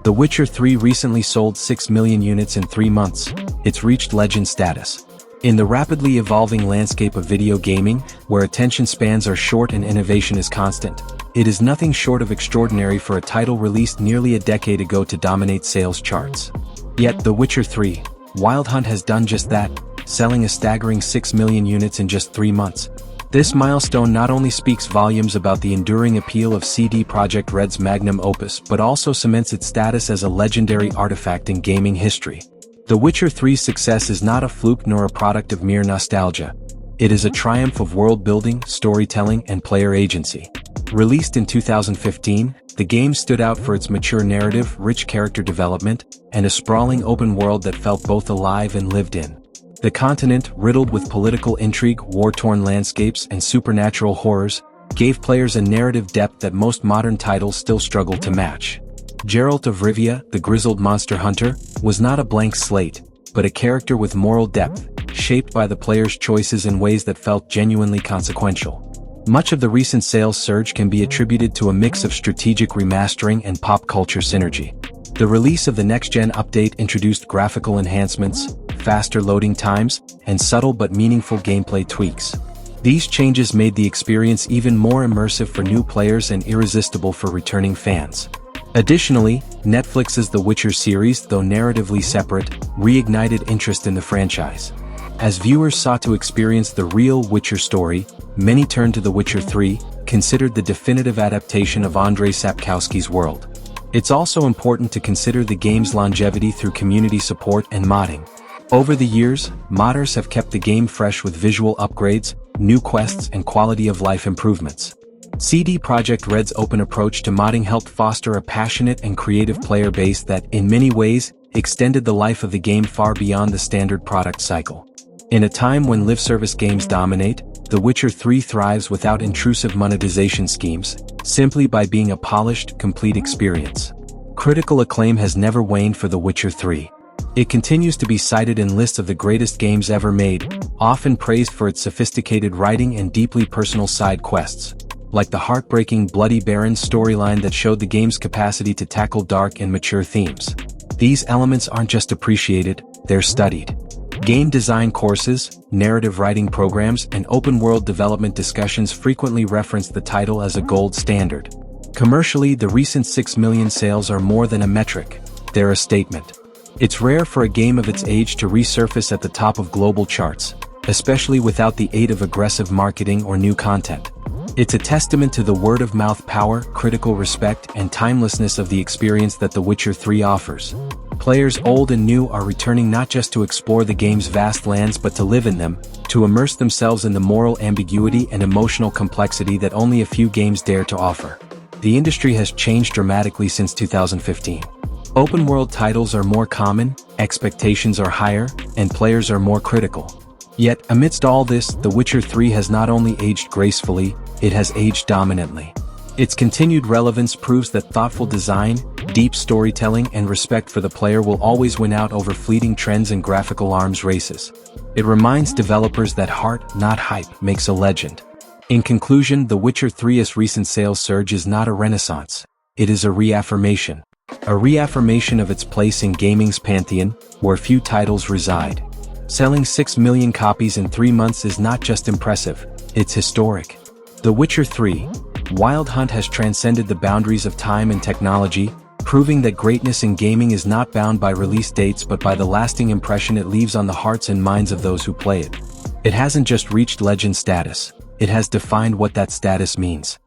The Witcher 3 recently sold 6 million units in 3 months. It's reached legend status. In the rapidly evolving landscape of video gaming, where attention spans are short and innovation is constant, it is nothing short of extraordinary for a title released nearly a decade ago to dominate sales charts. Yet, The Witcher 3 Wild Hunt has done just that, selling a staggering 6 million units in just 3 months. This milestone not only speaks volumes about the enduring appeal of CD Projekt Red's magnum opus but also cements its status as a legendary artifact in gaming history. The Witcher 3's success is not a fluke nor a product of mere nostalgia. It is a triumph of world-building, storytelling, and player agency. Released in 2015, the game stood out for its mature narrative, rich character development, and a sprawling open world that felt both alive and lived in. The continent, riddled with political intrigue, war-torn landscapes, and supernatural horrors, gave players a narrative depth that most modern titles still struggle to match. Geralt of Rivia, the grizzled monster hunter, was not a blank slate, but a character with moral depth, shaped by the player's choices in ways that felt genuinely consequential. Much of the recent sales surge can be attributed to a mix of strategic remastering and pop culture synergy. The release of the next-gen update introduced graphical enhancements, faster loading times, and subtle but meaningful gameplay tweaks. These changes made the experience even more immersive for new players and irresistible for returning fans. Additionally, Netflix's The Witcher series, though narratively separate, reignited interest in the franchise. As viewers sought to experience the real Witcher story, many turned to The Witcher 3, considered the definitive adaptation of Andrzej Sapkowski's world. It's also important to consider the game's longevity through community support and modding. Over the years, modders have kept the game fresh with visual upgrades, new quests, and quality-of-life improvements. CD Projekt Red's open approach to modding helped foster a passionate and creative player base that, in many ways, extended the life of the game far beyond the standard product cycle. In a time when live-service games dominate, The Witcher 3 thrives without intrusive monetization schemes, simply by being a polished, complete experience. Critical acclaim has never waned for The Witcher 3. It continues to be cited in lists of the greatest games ever made, often praised for its sophisticated writing and deeply personal side quests, like the heartbreaking Bloody Baron storyline that showed the game's capacity to tackle dark and mature themes. These elements aren't just appreciated, they're studied. Game design courses, narrative writing programs, and open-world development discussions frequently reference the title as a gold standard. Commercially, the recent 6 million sales are more than a metric, they're a statement. It's rare for a game of its age to resurface at the top of global charts, especially without the aid of aggressive marketing or new content. It's a testament to the word-of-mouth power, critical respect, and timelessness of the experience that The Witcher 3 offers. Players old and new are returning not just to explore the game's vast lands but to live in them, to immerse themselves in the moral ambiguity and emotional complexity that only a few games dare to offer. The industry has changed dramatically since 2015. Open-world titles are more common, expectations are higher, and players are more critical. Yet, amidst all this, The Witcher 3 has not only aged gracefully, it has aged dominantly. Its continued relevance proves that thoughtful design, deep storytelling, and respect for the player will always win out over fleeting trends and graphical arms races. It reminds developers that heart, not hype, makes a legend. In conclusion, The Witcher 3's recent sales surge is not a renaissance. It is a reaffirmation. A reaffirmation of its place in gaming's pantheon, where few titles reside. Selling 6 million copies in 3 months is not just impressive, it's historic. The Witcher 3 Wild Hunt has transcended the boundaries of time and technology, proving that greatness in gaming is not bound by release dates but by the lasting impression it leaves on the hearts and minds of those who play it. It hasn't just reached legend status, it has defined what that status means.